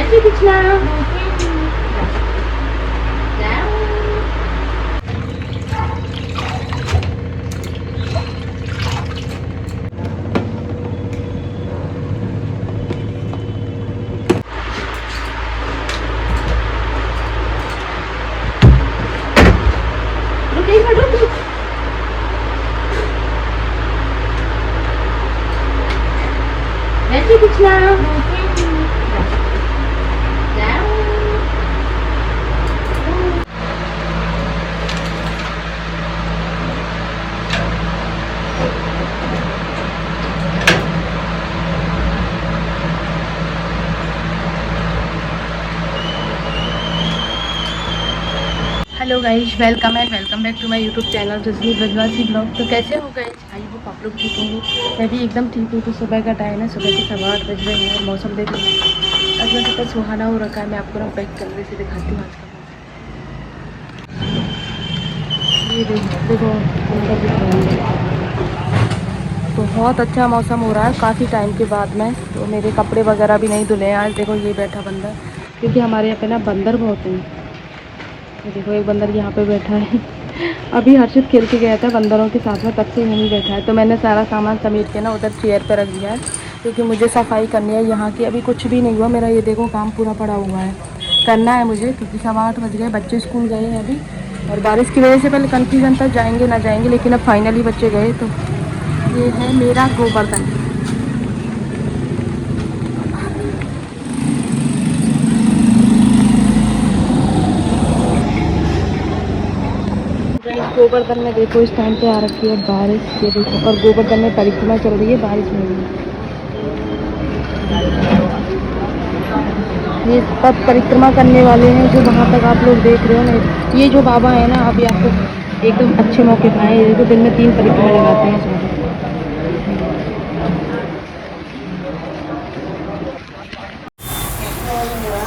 Merci Krishna. रुक एक minute रुक। Merci Krishna. Hello guys, welcome back to my YouTube channel Rajni Brajwasi vlog. तो कैसे हो गाइज? आई होप आप लोग ठीक होंगे। मैं भी एकदम ठीक हूँ। तो सुबह का टाइम है, सुबह के 8:15 बज रहे हैं और मौसम देख रहे हैं आज मैं कितना सुहाना हो रखा है। मैं आपको ना बैक कैमरे से दिखाती हूँ आज का मौसम। ये देखो बहुत अच्छा मौसम हो रहा है काफ़ी टाइम के बाद में। तो मेरे कपड़े वगैरह भी नहीं धुले हैं आज। देखो ये बैठा बंदर, क्योंकि हमारे यहाँ पे ना बंदर बहुत हैं। ये देखो एक बंदर यहाँ पे बैठा है। अभी हर्षित खेल के गया था बंदरों के साथ में, तब से यहीं बैठा है। तो मैंने सारा सामान समेट के ना उधर चेयर पर रख दिया है, क्योंकि मुझे सफाई करनी है यहाँ की। अभी कुछ भी नहीं हुआ मेरा, ये देखो काम पूरा पड़ा हुआ है, करना है मुझे, क्योंकि 8:15 बज गए। बच्चे स्कूल गए हैं अभी, और बारिश की वजह से पहले कन्फ्यूजन था जाएंगे ना जाएंगे, लेकिन अब फाइनली बच्चे गए। तो ये है मेरा गोवर्धन। गोवर्धन में देखो इस टाइम पे आ रखी है बारिश, ये देखो। और गोवर्धन में परिक्रमा चल रही है बारिश में भी। ये सब परिक्रमा करने वाले हैं जो वहाँ तक आप लोग देख रहे हो ना। ये जो बाबा है ना, अभी आपको एकदम अच्छे मौके पर आए। ये देखो दिन में 3 परिक्रमा लगाते हैं सब।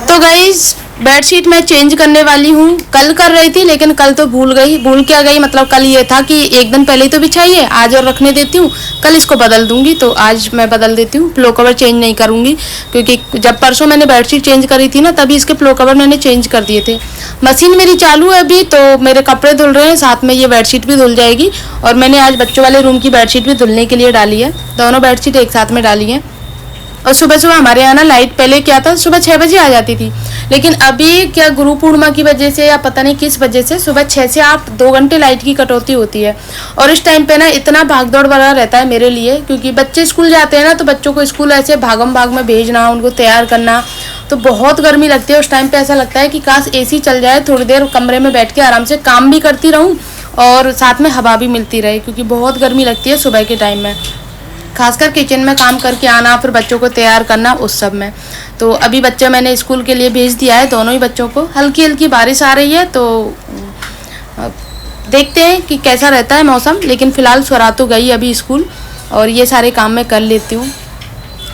तो गाइस बेडशीट मैं चेंज करने वाली हूँ। कल कर रही थी, लेकिन कल तो भूल क्या गई। मतलब कल ये था कि एक दिन पहले तो बिछाई है, आज और रखने देती हूँ, कल इसको बदल दूंगी। तो आज मैं बदल देती हूँ, पिलो कवर चेंज नहीं करूँगी, क्योंकि जब परसों मैंने बेडशीट चेंज करी थी ना, तभी इसके पिलो कवर मैंने चेंज कर दिए थे। मशीन मेरी चालू है अभी, तो मेरे कपड़े धुल रहे हैं, साथ में ये बेडशीट भी धुल जाएगी। और मैंने आज बच्चों वाले रूम की बेडशीट भी धुलने के लिए डाली है, दोनों बेडशीट एक साथ में डाली है। और सुबह सुबह हमारे यहाँ ना लाइट पहले क्या था, सुबह 6 बजे आ जाती थी, लेकिन अभी क्या गुरु पूर्णिमा की वजह से या पता नहीं किस वजह से सुबह 6 से 8 2 घंटे लाइट की कटौती होती है। और इस टाइम पे ना इतना भागदौड़ वाला रहता है मेरे लिए, क्योंकि बच्चे स्कूल जाते हैं ना, तो बच्चों को स्कूल ऐसे भागम भाग में भेजना, उनको तैयार करना, तो बहुत गर्मी लगती है। उस टाइम पे ऐसा लगता है कि काश AC चल जाए, थोड़ी देर कमरे में बैठ के आराम से काम भी करती रहूँ और साथ में हवा भी मिलती रहे, क्योंकि बहुत गर्मी लगती है सुबह के टाइम में, खासकर किचन में काम करके आना, फिर बच्चों को तैयार करना, उस सब में। तो अभी बच्चे मैंने स्कूल के लिए भेज दिया है, दोनों ही बच्चों को। हल्की हल्की बारिश आ रही है, तो देखते हैं कि कैसा रहता है मौसम। लेकिन फ़िलहाल स्वरा तो गई अभी स्कूल, और ये सारे काम मैं कर लेती हूँ।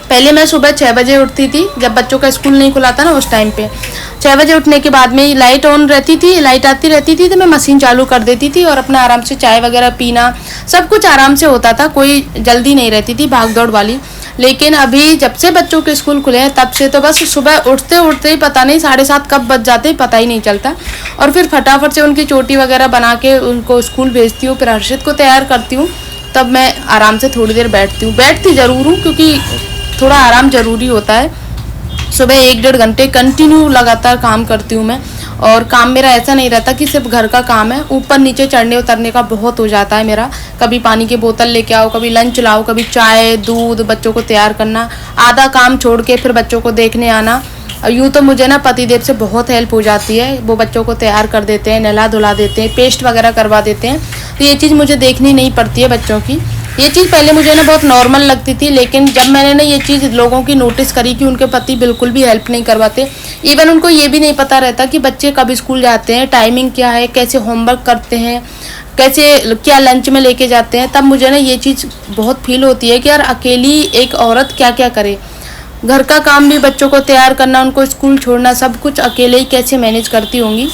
पहले मैं सुबह 6 बजे उठती थी, जब बच्चों का स्कूल नहीं खुला था ना, उस टाइम पे 6 बजे उठने के बाद में लाइट ऑन रहती थी, लाइट आती रहती थी, तो मैं मशीन चालू कर देती थी और अपना आराम से चाय वगैरह पीना, सब कुछ आराम से होता था, कोई जल्दी नहीं रहती थी भाग दौड़ वाली। लेकिन अभी जब से बच्चों के स्कूल खुले हैं, तब से तो बस सुबह उठते उठते ही पता नहीं 7:30 कब बज जाते पता ही नहीं चलता। और फिर फटाफट से उनकी चोटी वगैरह बना के उनको स्कूल भेजती हूँ, फिर हर्षित को तैयार करती हूँ, तब मैं आराम से थोड़ी देर बैठती ज़रूर हूँ, क्योंकि थोड़ा आराम ज़रूरी होता है। सुबह 1-1.5 घंटे कंटिन्यू लगातार काम करती हूँ मैं। और काम मेरा ऐसा नहीं रहता कि सिर्फ घर का काम है, ऊपर नीचे चढ़ने उतरने का बहुत हो जाता है मेरा। कभी पानी की बोतल लेके आओ, कभी लंच लाओ, कभी चाय दूध, बच्चों को तैयार करना, आधा काम छोड़ के फिर बच्चों को देखने आना। यूँ तो मुझे ना पतिदेव से बहुत हेल्प हो जाती है, वो बच्चों को तैयार कर देते हैं, नहला धुला देते हैं, पेस्ट वगैरह करवा देते हैं, तो ये चीज़ मुझे देखनी नहीं पड़ती है बच्चों की। ये चीज़ पहले मुझे ना बहुत नॉर्मल लगती थी, लेकिन जब मैंने ना ये चीज़ लोगों की नोटिस करी कि उनके पति बिल्कुल भी हेल्प नहीं करवाते, इवन उनको ये भी नहीं पता रहता कि बच्चे कब स्कूल जाते हैं, टाइमिंग क्या है, कैसे होमवर्क करते हैं, कैसे क्या लंच में लेके जाते हैं, तब मुझे ना ये चीज़ बहुत फील होती है कि यार अकेली एक औरत क्या क्या करे। घर का काम भी, बच्चों को तैयार करना, उनको स्कूल छोड़ना, सब कुछ अकेले ही कैसे मैनेज करती होंगी।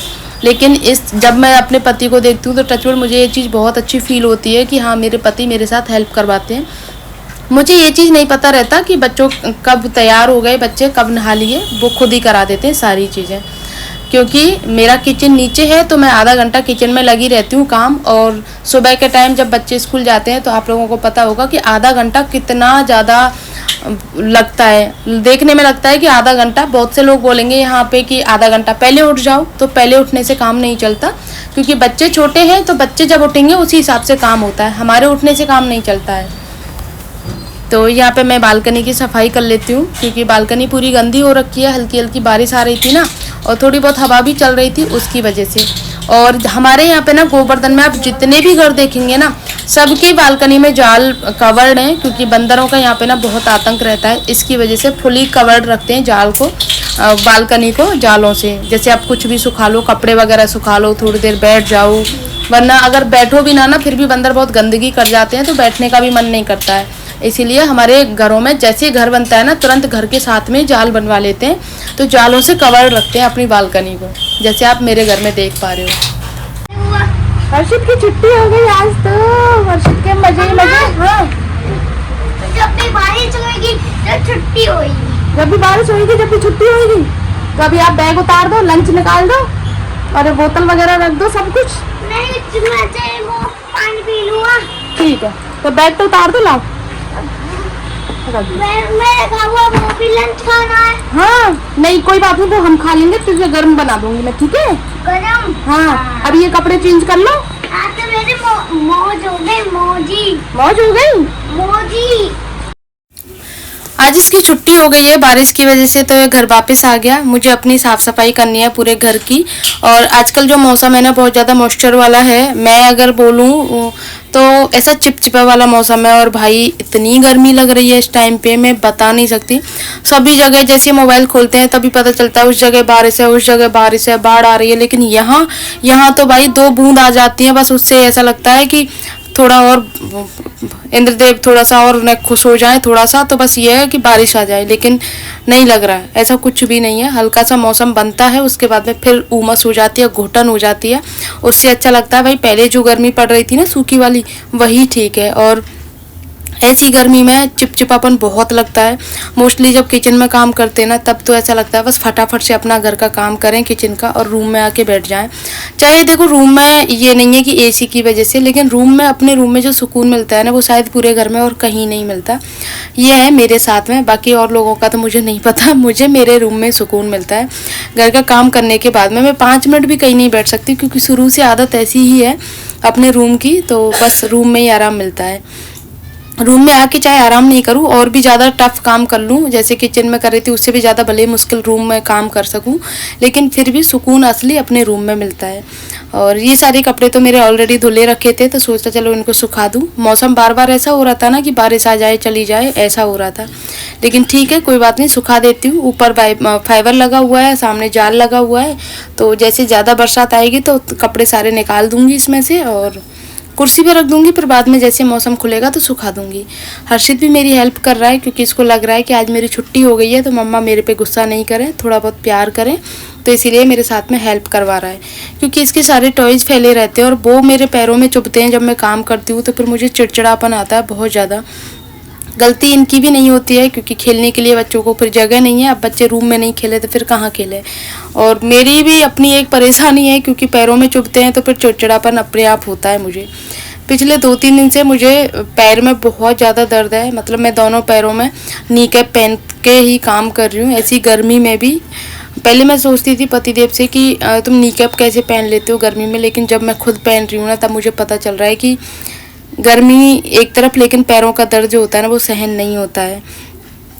लेकिन जब मैं अपने पति को देखती हूँ तो टचवुड मुझे ये चीज़ बहुत अच्छी फील होती है कि हाँ, मेरे पति मेरे साथ हेल्प करवाते हैं। मुझे ये चीज़ नहीं पता रहता कि बच्चों कब तैयार हो गए, बच्चे कब नहा लिए, वो खुद ही करा देते हैं सारी चीज़ें। क्योंकि मेरा किचन नीचे है तो मैं आधा घंटा किचन में लगी रहती हूँ काम। और सुबह के टाइम जब बच्चे स्कूल जाते हैं तो आप लोगों को पता होगा कि आधा घंटा कितना ज़्यादा लगता है, देखने में लगता है कि आधा घंटा। बहुत से लोग बोलेंगे यहाँ पे कि आधा घंटा पहले उठ जाओ, तो पहले उठने से काम नहीं चलता, क्योंकि बच्चे छोटे हैं तो बच्चे जब उठेंगे उसी हिसाब से काम होता है, हमारे उठने से काम नहीं चलता है। तो यहाँ पे मैं बालकनी की सफाई कर लेती हूँ, क्योंकि बालकनी पूरी गंदी हो रखी है, हल्की हल्की बारिश आ रही थी ना, और थोड़ी बहुत हवा भी चल रही थी उसकी वजह से। और हमारे यहाँ पे ना गोवर्धन में आप जितने भी घर देखेंगे ना, सबकी बालकनी में जाल कवर्ड हैं, क्योंकि बंदरों का यहाँ पे ना बहुत आतंक रहता है। इसकी वजह से फुली कवर्ड रखते हैं जाल को, बालकनी को जालों से। जैसे आप कुछ भी सुखा लो, कपड़े वगैरह सुखा लो, थोड़ी देर बैठ जाओ, वरना अगर बैठो भी ना फिर भी बंदर बहुत गंदगी कर जाते हैं, तो बैठने का भी मन नहीं करता है। इसीलिए हमारे घरों में जैसे घर बनता है ना, तुरंत घर के साथ में जाल बनवा लेते हैं, तो जालों से कवर रखते हैं अपनी बालकनी को, जैसे आप मेरे घर में देख पा रहे हो। हर्षित की छुट्टी हो गई आज तो, हर्षित के मजे ही मजे। हाँ, जब भी बारिश होगी जब छुट्टी होगी, जब भी बारिश होगी जब भी छुट्टी होगी, तो अभी आप बैग उतार दो, लंच निकाल दो और बोतल वगैरह रख दो, सब कुछ। नहीं, मैं चाहे वो पानी पी लूँगा। ठीक है, तो बैग तो उतार दो, लाओ। मैं खाऊंगा, वो भी लंच खाना है। हाँ नहीं कोई बात नहीं, तो हम खा लेंगे, तुझे गर्म बना दूंगी मैं, ठीक है? गरम? हाँ, अभी ये कपड़े चेंज कर लो। आज तो मेरे मौज हो गई, मौज हो गई। मौजी। आज इसकी छुट्टी हो गई है बारिश की वजह से, तो ये घर वापस आ गया। मुझे अपनी साफ सफाई करनी है पूरे घर की। और आजकल जो मौसम है ना, बहुत ज़्यादा मॉइस्चर वाला है। मैं अगर बोलूँ तो ऐसा चिपचिपा वाला मौसम है, और भाई इतनी गर्मी लग रही है इस टाइम पे, मैं बता नहीं सकती। सभी जगह जैसे मोबाइल खोलते हैं तभी पता चलता है उस जगह बारिश है, उस जगह बारिश है, बाढ़ आ रही है। लेकिन यहाँ तो भाई 2 बूंद आ जाती हैं बस, उससे ऐसा लगता है कि थोड़ा और इंद्रदेव थोड़ा सा और न खुश हो जाए थोड़ा सा, तो बस ये है कि बारिश आ जाए। लेकिन नहीं लग रहा है, ऐसा कुछ भी नहीं है। हल्का सा मौसम बनता है, उसके बाद में फिर उमस हो जाती है, घुटन हो जाती है। उससे अच्छा लगता है भाई पहले जो गर्मी पड़ रही थी ना सूखी वाली, वही ठीक है। और ऐसी गर्मी में चिपचिपापन बहुत लगता है। मोस्टली जब किचन में काम करते हैं ना, तब तो ऐसा लगता है बस फटाफट से अपना घर का काम करें किचन का, और रूम में आके बैठ जाएं। चाहे देखो रूम में ये नहीं है कि एसी की वजह से, लेकिन रूम में, अपने रूम में जो सुकून मिलता है ना, वो शायद पूरे घर में और कहीं नहीं मिलता। ये है मेरे साथ में, बाकी और लोगों का तो मुझे नहीं पता। मुझे मेरे रूम में सुकून मिलता है। घर का काम करने के बाद में मैं 5 मिनट भी कहीं नहीं बैठ सकती, क्योंकि शुरू से आदत ऐसी ही है अपने रूम की, तो बस रूम में ही आराम मिलता है। रूम में आके चाहे आराम नहीं करूँ और भी ज़्यादा टफ काम कर लूँ, जैसे किचन में कर रही थी, उससे भी ज़्यादा भले मुश्किल रूम में काम कर सकूँ, लेकिन फिर भी सुकून असली अपने रूम में मिलता है। और ये सारे कपड़े तो मेरे ऑलरेडी धुले रखे थे, तो सोचा चलो इनको सुखा दूँ। मौसम बार बार ऐसा हो रहा था ना कि बारिश आ जाए चली जाए, ऐसा हो रहा था। लेकिन ठीक है, कोई बात नहीं, सुखा देती हूँ। ऊपर फाइबर लगा हुआ है, सामने जाल लगा हुआ है, तो जैसे ज़्यादा बरसात आएगी तो कपड़े सारे निकाल दूँगी इसमें से, और कुर्सी पे रख दूंगी, फिर बाद में जैसे मौसम खुलेगा तो सुखा दूंगी। हर्षित भी मेरी हेल्प कर रहा है, क्योंकि इसको लग रहा है कि आज मेरी छुट्टी हो गई है तो मम्मा मेरे पे गुस्सा नहीं करें, थोड़ा बहुत प्यार करें, तो इसीलिए मेरे साथ में हेल्प करवा रहा है। क्योंकि इसके सारे टॉयज़ फैले रहते हैं और वो मेरे पैरों में चुभते हैं जब मैं काम करती हूँ, तो फिर मुझे चिड़चिड़ापन आता है बहुत ज़्यादा। गलती इनकी भी नहीं होती है, क्योंकि खेलने के लिए बच्चों को फिर जगह नहीं है। अब बच्चे रूम में नहीं खेले तो फिर कहाँ खेले। और मेरी भी अपनी एक परेशानी है, क्योंकि पैरों में चुभते हैं तो फिर चिड़चिड़ापन अपने आप होता है मुझे। पिछले 2-3 दिन से मुझे पैर में बहुत ज़्यादा दर्द है, मतलब मैं दोनों पैरों में नी कैप पहन के ही काम कर रही हूँ, ऐसी गर्मी में भी। पहले मैं सोचती थी पतिदेव से कि तुम नी कैप कैसे पहन लेते हो गर्मी में, लेकिन जब मैं खुद पहन रही हूँ ना, तब मुझे पता चल रहा है कि गर्मी एक तरफ, लेकिन पैरों का दर्द जो होता है ना, वो सहन नहीं होता है।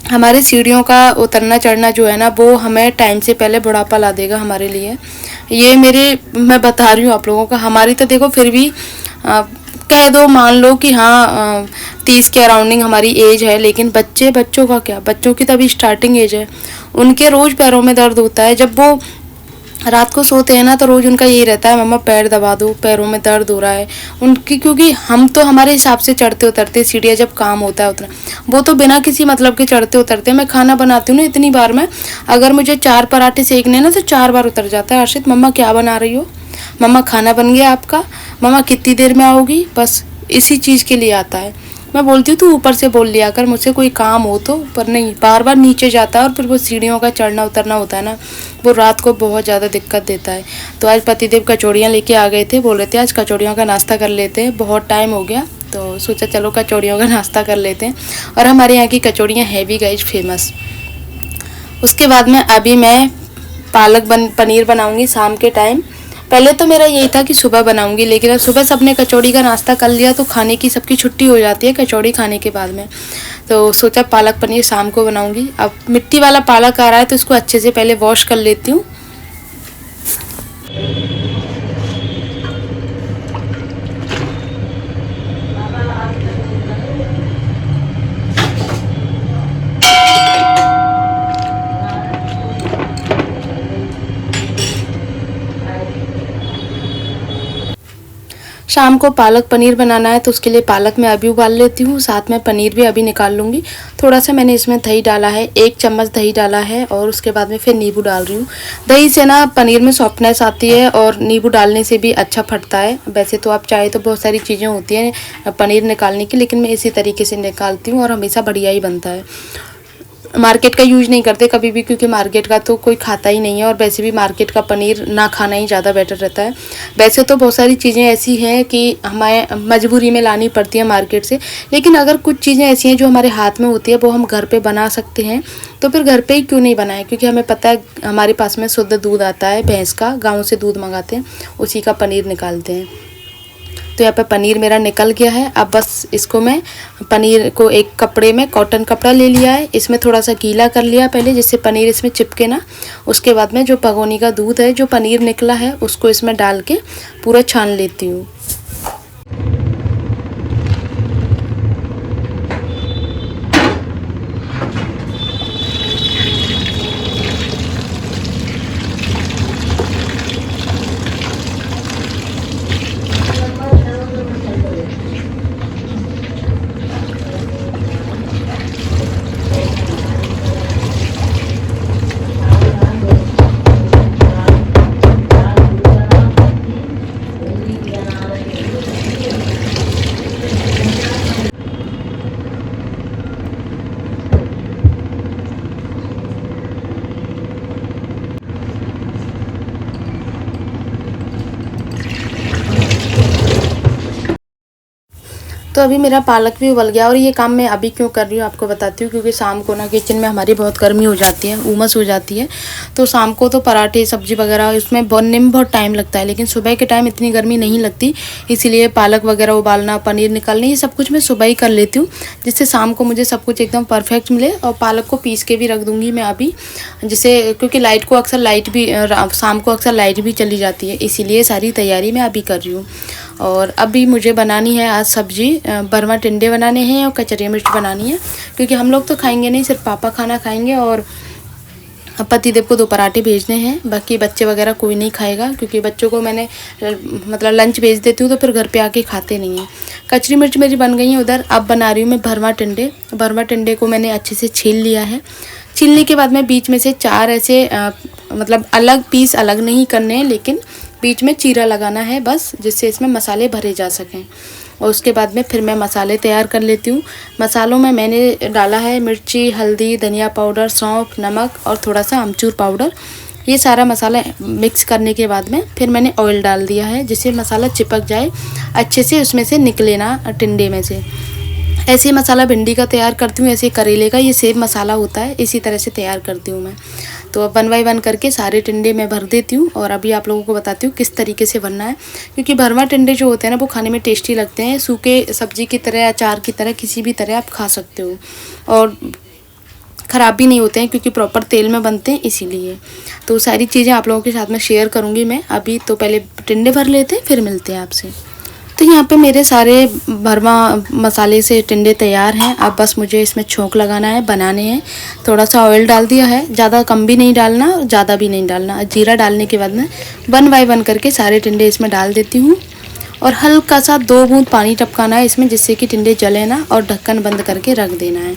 हमारे सीढ़ियों का उतरना चढ़ना जो है ना, वो हमें टाइम से पहले बुढ़ापा ला देगा हमारे लिए। ये मैं बता रही हूँ आप लोगों का। हमारी तो देखो फिर भी कह दो, मान लो कि हाँ 30 के अराउंडिंग हमारी एज है, लेकिन बच्चों का क्या, बच्चों की तभी स्टार्टिंग एज है। उनके रोज़ पैरों में दर्द होता है। जब वो रात को सोते हैं ना, तो रोज़ उनका यही रहता है, मम्मा पैर दबा दो, पैरों में दर्द हो रहा है उनकी। क्योंकि हम तो हमारे हिसाब से चढ़ते उतरते सीढ़ियाँ, जब काम होता है उतना, वो तो बिना किसी मतलब के चढ़ते उतरते। मैं खाना बनाती हूँ ना, इतनी बार में अगर मुझे 4 पराठे सेकने ना, तो 4 बार उतर जाता है। हर्षित मम्मा क्या बना रही हो, मम्मा खाना बन गया आपका, मम्मा कितनी देर में आओगी, बस इसी चीज़ के लिए आता है। मैं बोलती हूँ तू ऊपर से बोल लिया कर मुझसे कोई काम हो तो, पर नहीं, बार बार नीचे जाता है और फिर वो सीढ़ियों का चढ़ना उतरना होता है ना, वो रात को बहुत ज़्यादा दिक्कत देता है। तो आज पतिदेव कचौड़ियाँ लेके आ गए थे, बोल रहे थे आज कचौड़ियों का नाश्ता कर लेते हैं, बहुत टाइम हो गया, तो सोचा चलो कचौड़ियों का नाश्ता कर लेते हैं। और हमारे यहाँ की कचौड़ियाँ है भी गाइस फेमस। उसके बाद में अभी मैं पनीर बनाऊँगी शाम के टाइम। पहले तो मेरा यही था कि सुबह बनाऊंगी, लेकिन अब सुबह सबने कचौड़ी का नाश्ता कर लिया तो खाने की सबकी छुट्टी हो जाती है कचौड़ी खाने के बाद में, तो सोचा पालक पनीर शाम को बनाऊंगी। अब मिट्टी वाला पालक आ रहा है तो इसको अच्छे से पहले वॉश कर लेती हूँ। शाम को पालक पनीर बनाना है तो उसके लिए पालक मैं अभी उबाल लेती हूँ, साथ में पनीर भी अभी निकाल लूँगी। थोड़ा सा मैंने इसमें दही डाला है, 1 चम्मच दही डाला है, और उसके बाद में फिर नींबू डाल रही हूँ। दही से ना पनीर में सॉफ्टनेस आती है और नींबू डालने से भी अच्छा फटता है। वैसे तो आप चाहे तो बहुत सारी चीज़ें होती हैं पनीर निकालने की, लेकिन मैं इसी तरीके से निकालती हूँ और हमेशा बढ़िया ही बनता है। मार्केट का यूज़ नहीं करते कभी भी, क्योंकि मार्केट का तो कोई खाता ही नहीं है, और वैसे भी मार्केट का पनीर ना खाना ही ज़्यादा बेटर रहता है। वैसे तो बहुत सारी चीज़ें ऐसी हैं कि हमें मजबूरी में लानी पड़ती है मार्केट से, लेकिन अगर कुछ चीज़ें ऐसी हैं जो हमारे हाथ में होती है वो हम घर पे बना सकते हैं तो फिर घर पे ही क्यों नहीं बनाएं, क्योंकि हमें पता है हमारे पास में शुद्ध दूध आता है भैंस का, गाँव से दूध मंगाते हैं, उसी का पनीर निकालते हैं। तो यहाँ पे पनीर मेरा निकल गया है। अब बस इसको मैं पनीर को एक कपड़े में, कॉटन कपड़ा ले लिया है, इसमें थोड़ा सा गीला कर लिया पहले जिससे पनीर इसमें चिपके ना। उसके बाद में जो भगोनी का दूध है, जो पनीर निकला है, उसको इसमें डाल के पूरा छान लेती हूँ। तो अभी मेरा पालक भी उबल गया, और ये काम मैं अभी क्यों कर रही हूँ आपको बताती हूँ, क्योंकि शाम को ना किचन में हमारी बहुत गर्मी हो जाती है, उमस हो जाती है, तो शाम को तो पराठे सब्जी वगैरह इसमें बनने में बहुत टाइम लगता है, लेकिन सुबह के टाइम इतनी गर्मी नहीं लगती, इसीलिए पालक वगैरह उबालना, पनीर निकालना, ये सब कुछ मैं सुबह ही कर लेती हूँ, जिससे शाम को मुझे सब कुछ एकदम परफेक्ट मिले। और पालक को पीस के भी रख दूँगी मैं अभी, जिससे क्योंकि शाम को अक्सर लाइट भी चली जाती है, इसीलिए सारी तैयारी मैं अभी कर रही हूँ। और अभी मुझे बनानी है आज सब्जी, बर्मा टिंडे बनाने हैं और कचरी मिर्च बनानी है, क्योंकि हम लोग तो खाएंगे नहीं, सिर्फ पापा खाना खाएंगे, और पतिदेव को 2 पराठे भेजने हैं, बाकी बच्चे वगैरह कोई नहीं खाएगा, क्योंकि बच्चों को मैंने मतलब लंच भेज देती हूँ तो फिर घर पे आके खाते नहीं हैं। कचरी मिर्च मेरी बन गई है उधर। अब बना रही हूँ मैं भरवा टिंडे। भरवा टिंडे को मैंने अच्छे से छील लिया है। छीलने के बाद में बीच में से 4 ऐसे मतलब अलग पीस अलग नहीं करने हैं, लेकिन बीच में चीरा लगाना है बस, जिससे इसमें मसाले भरे जा सकें। और उसके बाद में फिर मैं मसाले तैयार कर लेती हूँ। मसालों में मैंने डाला है मिर्ची, हल्दी, धनिया पाउडर, सौंफ, नमक और थोड़ा सा अमचूर पाउडर। ये सारा मसाला मिक्स करने के बाद में फिर मैंने ऑयल डाल दिया है, जिससे मसाला चिपक जाए अच्छे से, उसमें से निकले ना टिंडे में से। ऐसे ही मसाला भिंडी का तैयार करती हूँ, ऐसे करेले का ये सेम मसाला होता है, इसी तरह से तैयार करती हूँ मैं। तो अब 1 बाय 1 करके सारे टिंडे मैं भर देती हूँ, और अभी आप लोगों को बताती हूँ किस तरीके से बनना है, क्योंकि भरवा टिंडे जो होते हैं ना वो खाने में टेस्टी लगते हैं। सूखे सब्जी की तरह, अचार की तरह, किसी भी तरह आप खा सकते हो, और ख़राब भी नहीं होते हैं, क्योंकि प्रॉपर तेल में बनते हैं इसीलिए। तो सारी चीज़ें आप लोगों के साथ में शेयर करूँगी मैं अभी। तो पहले टिंडे भर लेते हैं, फिर मिलते हैं आपसे। तो यहाँ पे मेरे सारे भरवा मसाले से टिंडे तैयार हैं। अब बस मुझे इसमें छोंक लगाना है, बनाने हैं। थोड़ा सा ऑयल डाल दिया है, ज़्यादा कम भी नहीं डालना, ज़्यादा भी नहीं डालना। जीरा डालने के बाद में 1 बाय 1 करके सारे टिंडे इसमें डाल देती हूँ, और हल्का सा 2 बूंद पानी टपकाना है इसमें, जिससे कि टिंडे जले ना, और ढक्कन बंद करके रख देना है,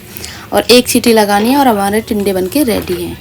और 1 सीटी लगानी है, और हमारे टिंडे बन के रेडी हैं।